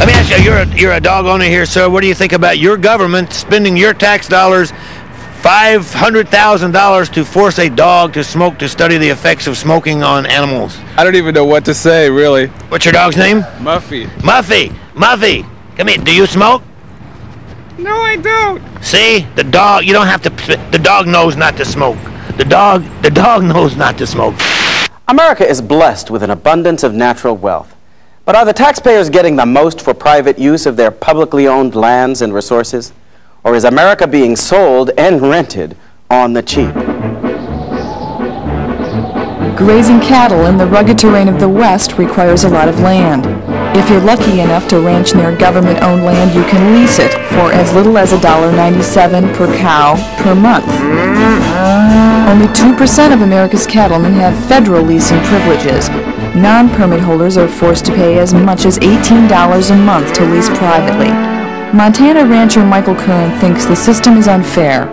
Let me ask you, you're a dog owner here, sir. What do you think about your government spending your tax dollars, $500,000 to force a dog to smoke to study the effects of smoking on animals? I don't even know what to say, really. What's your dog's name? Muffy. Muffy. Muffy. Come here. Do you smoke? No, I don't. See? The dog, you don't have to, the dog knows not to smoke. The dog knows not to smoke. America is blessed with an abundance of natural wealth. But are the taxpayers getting the most for private use of their publicly owned lands and resources? Or is America being sold and rented on the cheap? Grazing cattle in the rugged terrain of the West requires a lot of land. If you're lucky enough to ranch near government-owned land, you can lease it for as little as $1.97 per cow per month. Only 2% of America's cattlemen have federal leasing privileges. Non-permit holders are forced to pay as much as $18 a month to lease privately. Montana rancher Michael Curran thinks the system is unfair.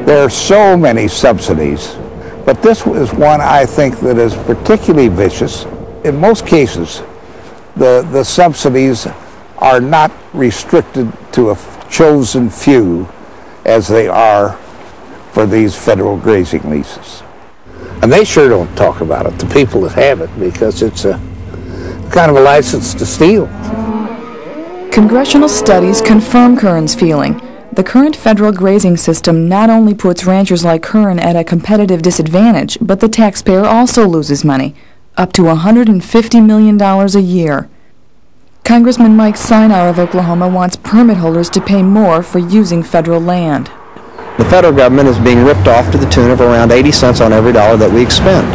There are so many subsidies, but this is one I think that is particularly vicious. In most cases, the subsidies are not restricted to a chosen few as they are for these federal grazing leases. And they sure don't talk about it, the people that have it, because it's a kind of a license to steal. Congressional studies confirm Curran's feeling. The current federal grazing system not only puts ranchers like Curran at a competitive disadvantage, but the taxpayer also loses money, up to $150 million a year. Congressman Mike Sinauer of Oklahoma wants permit holders to pay more for using federal land. The federal government is being ripped off to the tune of around 80 cents on every dollar that we expend.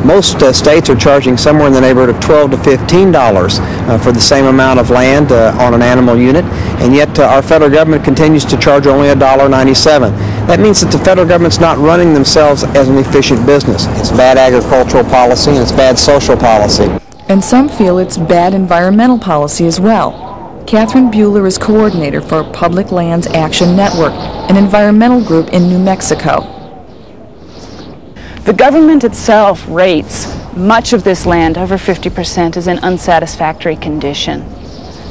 Most states are charging somewhere in the neighborhood of $12 to $15 for the same amount of land on an animal unit, and yet our federal government continues to charge only $1.97. That means that the federal government's not running themselves as an efficient business. It's bad agricultural policy and it's bad social policy. And some feel it's bad environmental policy as well. Catherine Bueller is coordinator for Public Lands Action Network, an environmental group in New Mexico. The government itself rates much of this land, over 50%, as in unsatisfactory condition.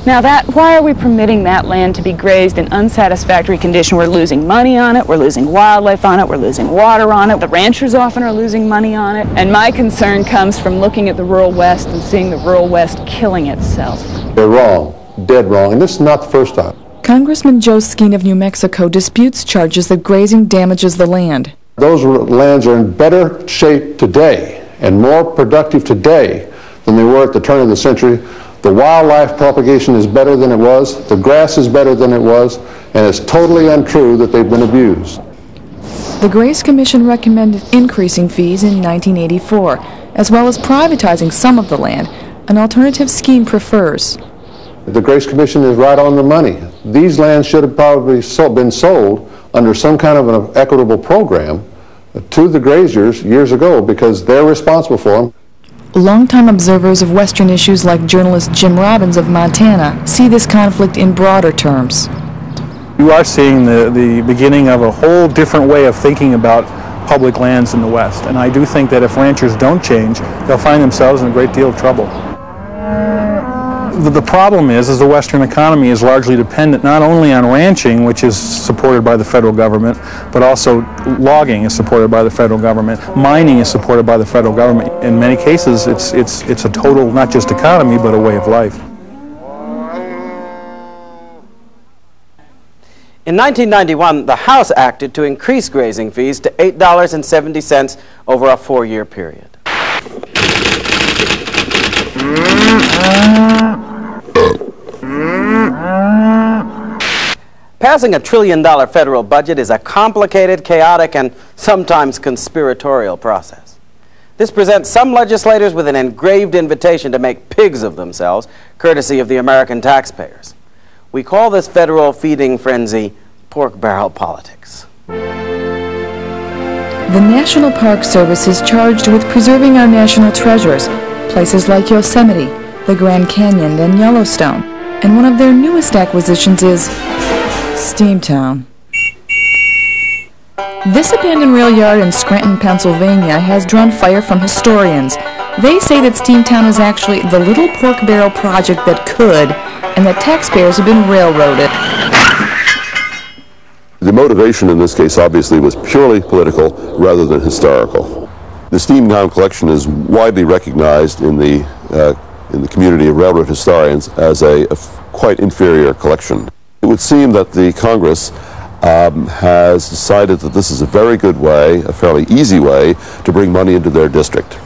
Now why are we permitting that land to be grazed in unsatisfactory condition? We're losing money on it, we're losing wildlife on it, we're losing water on it, the ranchers often are losing money on it, and my concern comes from looking at the rural West and seeing the rural West killing itself. They're wrong, dead wrong, and this is not the first time. Congressman Joe Skeen of New Mexico disputes charges that grazing damages the land. Those lands are in better shape today and more productive today than they were at the turn of the century. The wildlife propagation is better than it was, the grass is better than it was, and it's totally untrue that they've been abused. The Grace Commission recommended increasing fees in 1984, as well as privatizing some of the land, an alternative Skeen prefers. The Grace Commission is right on the money. These lands should have probably been sold under some kind of an equitable program to the graziers years ago because they're responsible for them. Longtime observers of Western issues like journalist Jim Robbins of Montana see this conflict in broader terms. You are seeing the beginning of a whole different way of thinking about public lands in the West, and I do think that if ranchers don't change, they'll find themselves in a great deal of trouble. The problem is the Western economy is largely dependent not only on ranching, which is supported by the federal government, but also logging is supported by the federal government. Mining is supported by the federal government. In many cases, it's a total, not just economy, but a way of life. In 1991, the House acted to increase grazing fees to $8.70 over a 4-year period. Passing a $1 trillion federal budget is a complicated, chaotic, and sometimes conspiratorial process. This presents some legislators with an engraved invitation to make pigs of themselves, courtesy of the American taxpayers. We call this federal feeding frenzy pork barrel politics. The National Park Service is charged with preserving our national treasures, places like Yosemite, the Grand Canyon, and Yellowstone. And one of their newest acquisitions is Steamtown. This abandoned rail yard in Scranton, Pennsylvania has drawn fire from historians. They say that Steamtown is actually the little pork barrel project that could, and that taxpayers have been railroaded. The motivation in this case obviously was purely political rather than historical. The Steamtown collection is widely recognized in the community of railroad historians as a quite inferior collection. It would seem that the Congress has decided that this is a very good way, a fairly easy way, to bring money into their district.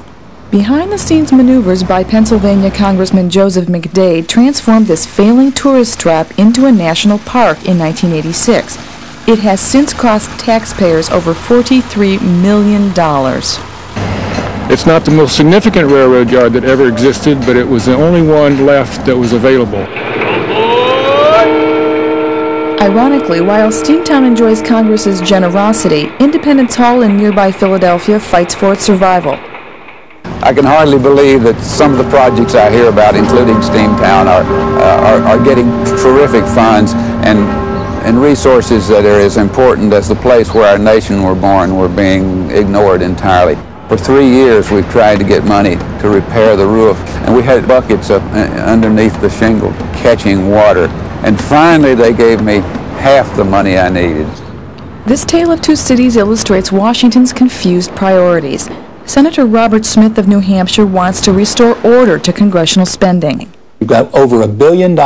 Behind-the-scenes maneuvers by Pennsylvania Congressman Joseph McDade transformed this failing tourist trap into a national park in 1986. It has since cost taxpayers over $43 million. It's not the most significant railroad yard that ever existed, but it was the only one left that was available. Ironically, while Steamtown enjoys Congress's generosity, Independence Hall in nearby Philadelphia fights for its survival. I can hardly believe that some of the projects I hear about, including Steamtown, are getting terrific funds and resources that are as important as the place where our nation were born were being ignored entirely. For 3 years we've tried to get money to repair the roof, and we had buckets up underneath the shingle catching water, and finally they gave me half the money I needed. This tale of two cities illustrates Washington's confused priorities. Senator Robert Smith of New Hampshire wants to restore order to congressional spending. We've got over $1 billion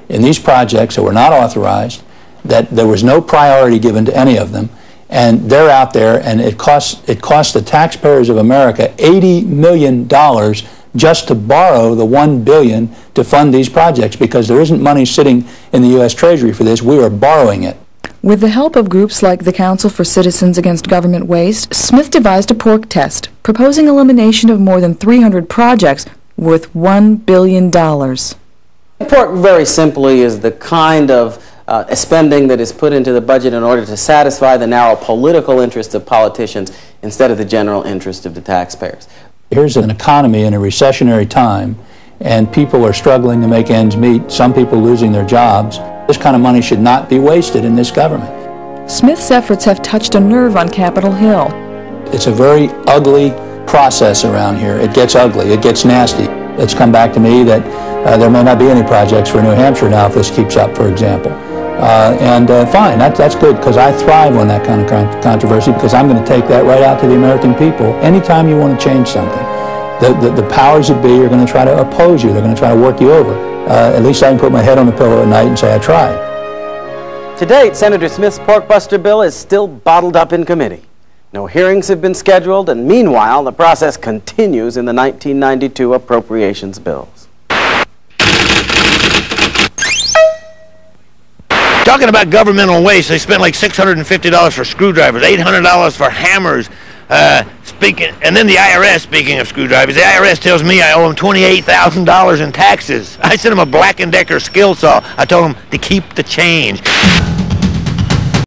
in these projects that were not authorized, that there was no priority given to any of them, and they're out there, and it costs the taxpayers of America $80 million just to borrow the $1 billion to fund these projects, because there isn't money sitting in the U.S. Treasury for this. We are borrowing it. With the help of groups like the Council for Citizens Against Government Waste, Smith devised a pork test, proposing elimination of more than 300 projects worth $1 billion. Pork, very simply, is the kind of spending that is put into the budget in order to satisfy the narrow political interests of politicians instead of the general interest of the taxpayers. Here's an economy in a recessionary time, and people are struggling to make ends meet, some people losing their jobs. This kind of money should not be wasted in this government. Smith's efforts have touched a nerve on Capitol Hill. It's a very ugly process around here. It gets ugly, it gets nasty. It's come back to me that there may not be any projects for New Hampshire now if this keeps up, for example. Fine, that's good, because I thrive on that kind of controversy, because I'm going to take that right out to the American people. Anytime you want to change something, the powers that be are going to try to oppose you. They're going to try to work you over. At least I can put my head on the pillow at night and say I tried. To date, Senator Smith's porkbuster bill is still bottled up in committee. No hearings have been scheduled, and meanwhile, the process continues in the 1992 appropriations bills. Talking about governmental waste, they spent like $650 for screwdrivers, $800 for hammers. And then the IRS, speaking of screwdrivers, the IRS tells me I owe them $28,000 in taxes. I sent them a Black & Decker skill saw. I told them to keep the change.